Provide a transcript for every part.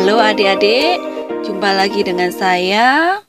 Halo adik-adik, jumpa lagi dengan saya.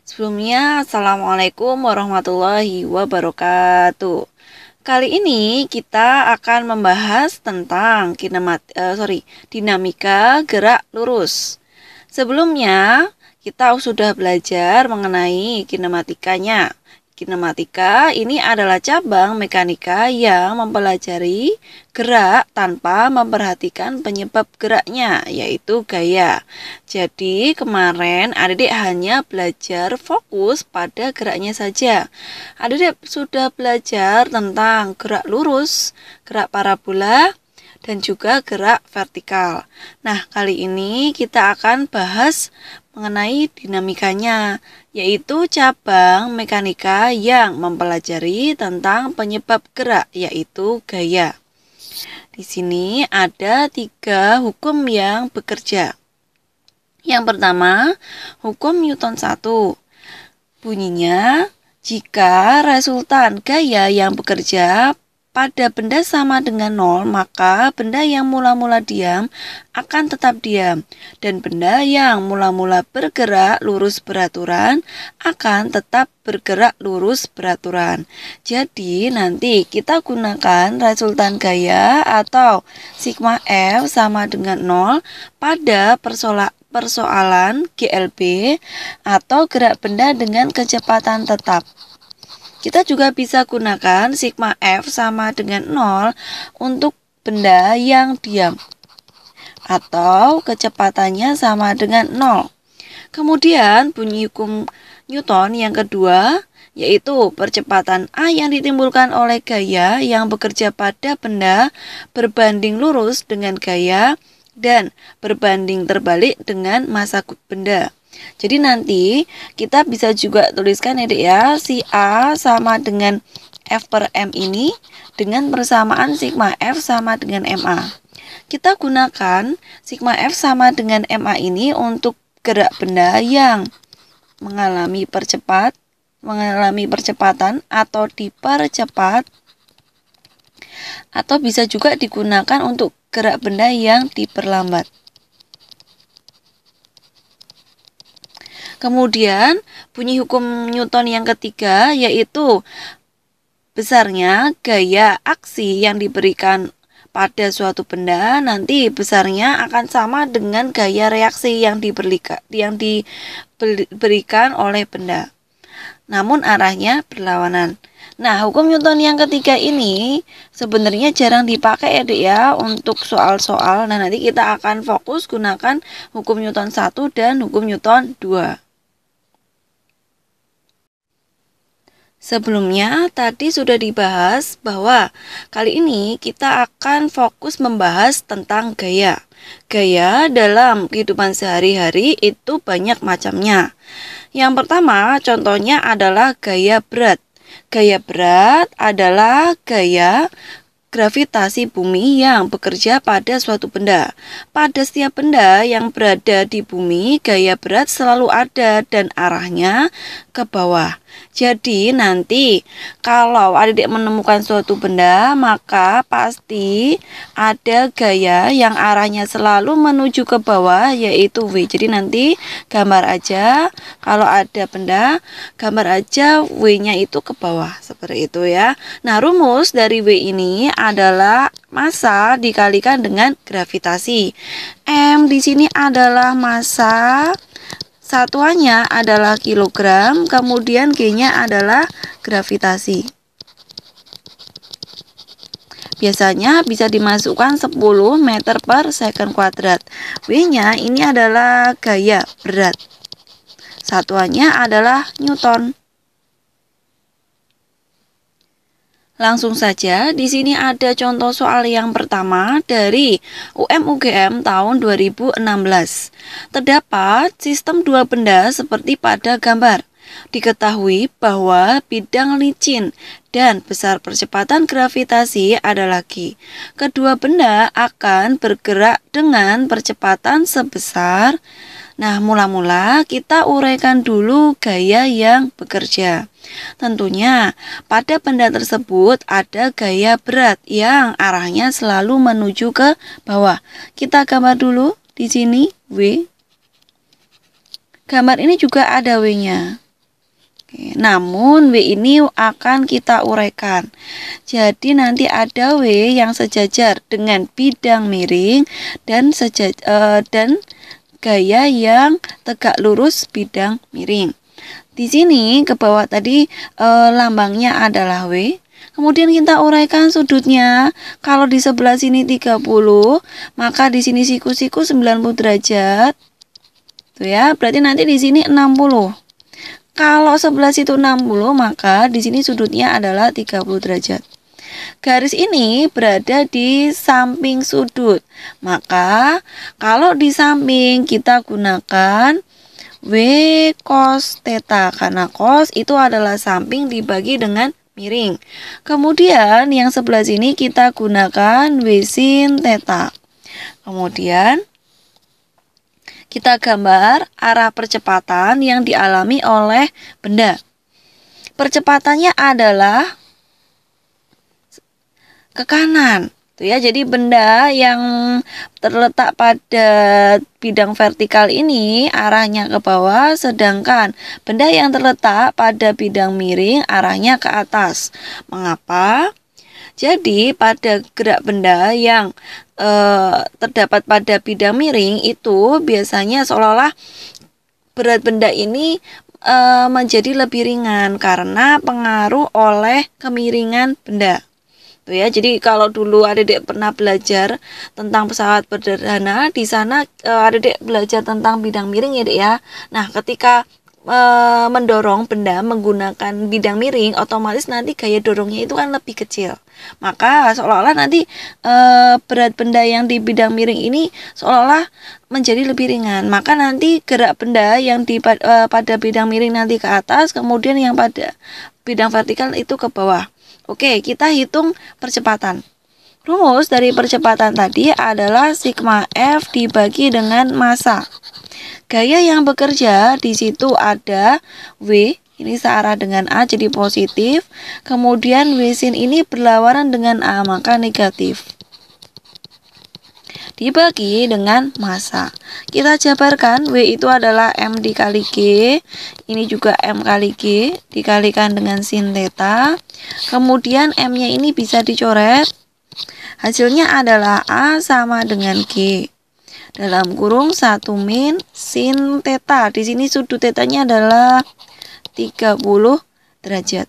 Sebelumnya, Assalamualaikum warahmatullahi wabarakatuh. Kali ini kita akan membahas tentang dinamika gerak lurus. Sebelumnya, kita sudah belajar mengenai kinematikanya. Kinematika ini adalah cabang mekanika yang mempelajari gerak tanpa memperhatikan penyebab geraknya, yaitu gaya. Jadi kemarin adik-adik hanya belajar fokus pada geraknya saja. Adik-adik sudah belajar tentang gerak lurus, gerak parabola, dan juga gerak vertikal. Nah, kali ini kita akan bahas mengenai dinamikanya, yaitu cabang mekanika yang mempelajari tentang penyebab gerak, yaitu gaya. Di sini ada 3 hukum yang bekerja. Yang pertama, hukum Newton 1. Bunyinya, jika resultan gaya yang bekerja pada benda sama dengan 0, maka benda yang mula-mula diam akan tetap diam, dan benda yang mula-mula bergerak lurus beraturan akan tetap bergerak lurus beraturan. Jadi nanti kita gunakan resultan gaya atau sigma F sama dengan 0 pada persoalan GLB atau gerak benda dengan kecepatan tetap. Kita juga bisa gunakan sigma F sama dengan 0 untuk benda yang diam atau kecepatannya sama dengan 0. Kemudian bunyi hukum Newton yang kedua, yaitu percepatan A yang ditimbulkan oleh gaya yang bekerja pada benda berbanding lurus dengan gaya dan berbanding terbalik dengan massa benda. Jadi nanti kita bisa juga tuliskan ya, si A sama dengan F per M ini dengan persamaan sigma F sama dengan MA. Kita gunakan sigma F sama dengan MA ini untuk gerak benda yang mengalami percepatan atau dipercepat, atau bisa juga digunakan untuk gerak benda yang diperlambat. Kemudian bunyi hukum Newton yang ketiga, yaitu besarnya gaya aksi yang diberikan pada suatu benda nanti besarnya akan sama dengan gaya reaksi yang diberikan oleh benda, namun arahnya berlawanan. Nah, hukum Newton yang ketiga ini sebenarnya jarang dipakai ya untuk soal-soal. Nah, nanti kita akan fokus gunakan hukum Newton 1 dan hukum Newton 2. Sebelumnya tadi sudah dibahas bahwa kali ini kita akan fokus membahas tentang gaya. Gaya dalam kehidupan sehari-hari itu banyak macamnya. Yang pertama contohnya adalah gaya berat. Gaya berat adalah gaya gravitasi bumi yang bekerja pada suatu benda. Pada setiap benda yang berada di bumi, gaya berat selalu ada dan arahnya ke bawah. Jadi nanti kalau adik-adik menemukan suatu benda, maka pasti ada gaya yang arahnya selalu menuju ke bawah, yaitu V. Jadi nanti gambar aja, kalau ada benda, gambar aja V-nya itu ke bawah, seperti itu ya. Nah, rumus dari V ini adalah massa dikalikan dengan gravitasi. M di sini adalah massa, satuannya adalah kilogram, kemudian G-nya adalah gravitasi. Biasanya bisa dimasukkan 10 meter per second kuadrat. W-nya ini adalah gaya berat. Satuannya adalah Newton. Langsung saja, di sini ada contoh soal yang pertama dari UM-UGM tahun 2016. Terdapat sistem dua benda seperti pada gambar. Diketahui bahwa bidang licin dan besar percepatan gravitasi adalah G. Kedua benda akan bergerak dengan percepatan sebesar. Nah, mula-mula kita uraikan dulu gaya yang bekerja. Tentunya pada benda tersebut ada gaya berat yang arahnya selalu menuju ke bawah. Kita gambar dulu. di sini W. Gambar ini juga ada W-nya. Oke, namun W ini akan kita uraikan. Jadi nanti ada W yang sejajar dengan bidang miring dan gaya yang tegak lurus bidang miring. Di sini ke bawah tadi lambangnya adalah W. Kemudian kita uraikan sudutnya. Kalau di sebelah sini 30, maka di sini siku-siku 90 derajat. Tuh ya, berarti nanti di sini 60. Kalau sebelah situ 60, maka di sini sudutnya adalah 30 derajat. Garis ini berada di samping sudut. Maka kalau di samping kita gunakan W cos theta, karena cos itu adalah samping dibagi dengan miring. Kemudian yang sebelah sini kita gunakan W sin theta. Kemudian kita gambar arah percepatan yang dialami oleh benda. Percepatannya adalah ke kanan. Tuh ya, jadi benda yang terletak pada bidang vertikal ini arahnya ke bawah, sedangkan benda yang terletak pada bidang miring arahnya ke atas. Mengapa? Jadi pada gerak benda yang terdapat pada bidang miring itu biasanya seolah-olah berat benda ini menjadi lebih ringan karena pengaruh oleh kemiringan benda. Tuh ya, jadi kalau dulu adik-adik pernah belajar tentang pesawat perdana, di sana adik-adik belajar tentang bidang miring ya, Dek ya. Nah, ketika mendorong benda menggunakan bidang miring, otomatis nanti gaya dorongnya itu kan lebih kecil. Maka seolah-olah nanti berat benda yang di bidang miring ini seolah-olah menjadi lebih ringan. Maka nanti gerak benda yang pada bidang miring nanti ke atas, kemudian yang pada bidang vertikal itu ke bawah. Oke, kita hitung percepatan. Rumus dari percepatan tadi adalah sigma F dibagi dengan massa. Gaya yang bekerja di situ ada W, ini searah dengan A jadi positif. Kemudian W sin ini berlawanan dengan A, maka negatif. Dibagi dengan massa. Kita jabarkan, W itu adalah M dikali G. Ini juga M kali G dikalikan dengan sin theta. Kemudian M-nya ini bisa dicoret. Hasilnya adalah A sama dengan G. Dalam kurung 1 min sin theta. Di sini sudut tetanya adalah 30 derajat.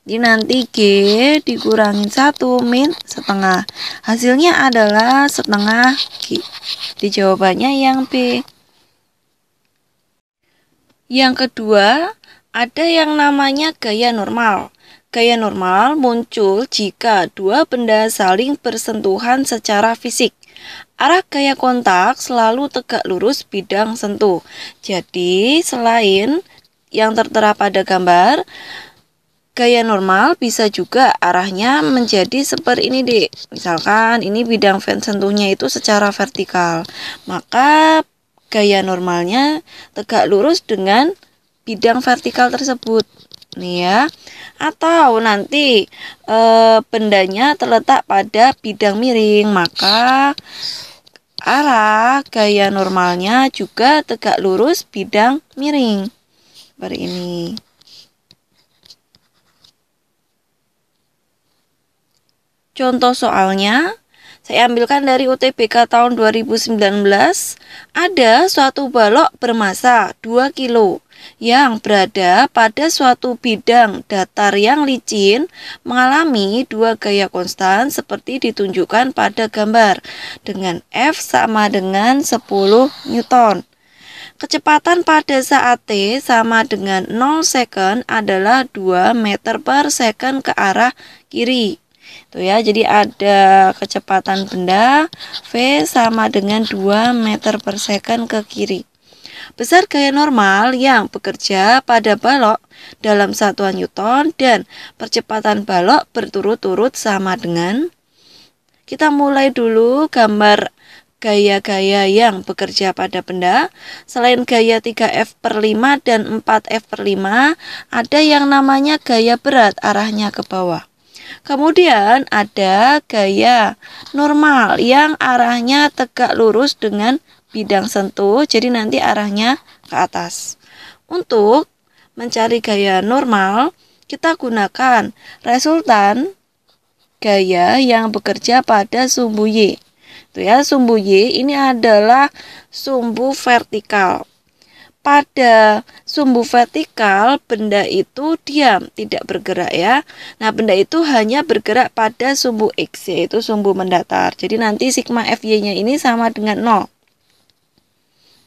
Jadi nanti G dikurangin 1 min setengah. Hasilnya adalah setengah G. Di jawabannya yang B. Yang kedua, ada yang namanya gaya normal. Gaya normal muncul jika dua benda saling bersentuhan secara fisik. Arah gaya kontak selalu tegak lurus bidang sentuh. Jadi, selain yang tertera pada gambar, gaya normal bisa juga arahnya menjadi seperti ini, Dek. Misalkan ini bidang sentuhnya itu secara vertikal. Maka gaya normalnya tegak lurus dengan bidang vertikal tersebut. Nih ya. Atau nanti bendanya terletak pada bidang miring, maka arah gaya normalnya juga tegak lurus bidang miring. Seperti ini. Contoh soalnya, saya ambilkan dari UTBK tahun 2019. Ada suatu balok bermasa 2 kilo yang berada pada suatu bidang datar yang licin mengalami dua gaya konstan seperti ditunjukkan pada gambar dengan F sama dengan 10 Newton. Kecepatan pada saat T sama dengan 0 second adalah 2 meter per second ke arah kiri. Tuh ya, jadi ada kecepatan benda V sama dengan 2 meter per second ke kiri. Besar gaya normal yang bekerja pada balok dalam satuan Newton dan percepatan balok berturut-turut sama dengan. Kita mulai dulu gambar gaya-gaya yang bekerja pada benda. Selain gaya 3F/5 dan 4F/5, ada yang namanya gaya berat arahnya ke bawah. Kemudian ada gaya normal yang arahnya tegak lurus dengan bidang sentuh, jadi nanti arahnya ke atas. Untuk mencari gaya normal, kita gunakan resultan gaya yang bekerja pada sumbu Y. Tuh ya, sumbu Y ini adalah sumbu vertikal. Pada sumbu vertikal, benda itu diam, tidak bergerak ya. Nah, benda itu hanya bergerak pada sumbu X, yaitu sumbu mendatar. Jadi nanti sigma FY-nya ini sama dengan 0.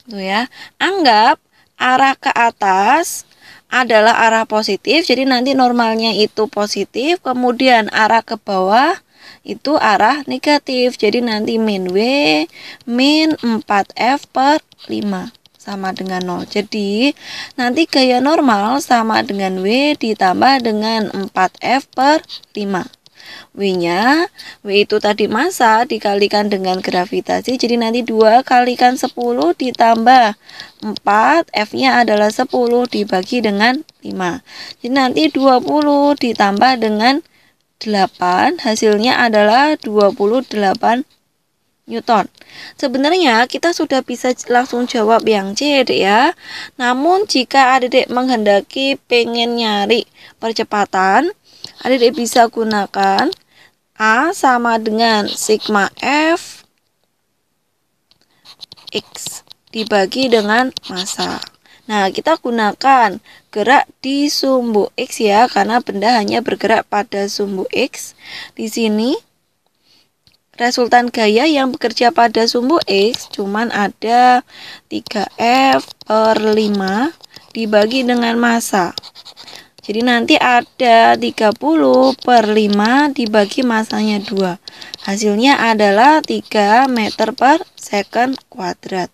Tuh ya. Anggap arah ke atas adalah arah positif, jadi nanti normalnya itu positif, kemudian arah ke bawah itu arah negatif. Jadi nanti min W min 4F per 5. Sama dengan 0. Jadi, nanti gaya normal sama dengan W ditambah dengan 4F per 5. W-nya, W itu tadi massa dikalikan dengan gravitasi. Jadi nanti 2 kalikan 10 ditambah 4. F-nya adalah 10 dibagi dengan 5. Jadi nanti 20 ditambah dengan 8. Hasilnya adalah 28 Newton. Sebenarnya kita sudah bisa langsung jawab yang C ya. Namun jika adik-adik menghendaki pengen nyari percepatan, adik-adik bisa gunakan A sama dengan sigma F X dibagi dengan massa. Nah, kita gunakan gerak di sumbu X ya, karena benda hanya bergerak pada sumbu X. Di sini resultan gaya yang bekerja pada sumbu X cuman ada 3F per 5 dibagi dengan massa. Jadi nanti ada 30 per 5 dibagi massanya 2. Hasilnya adalah 3 meter per second kuadrat.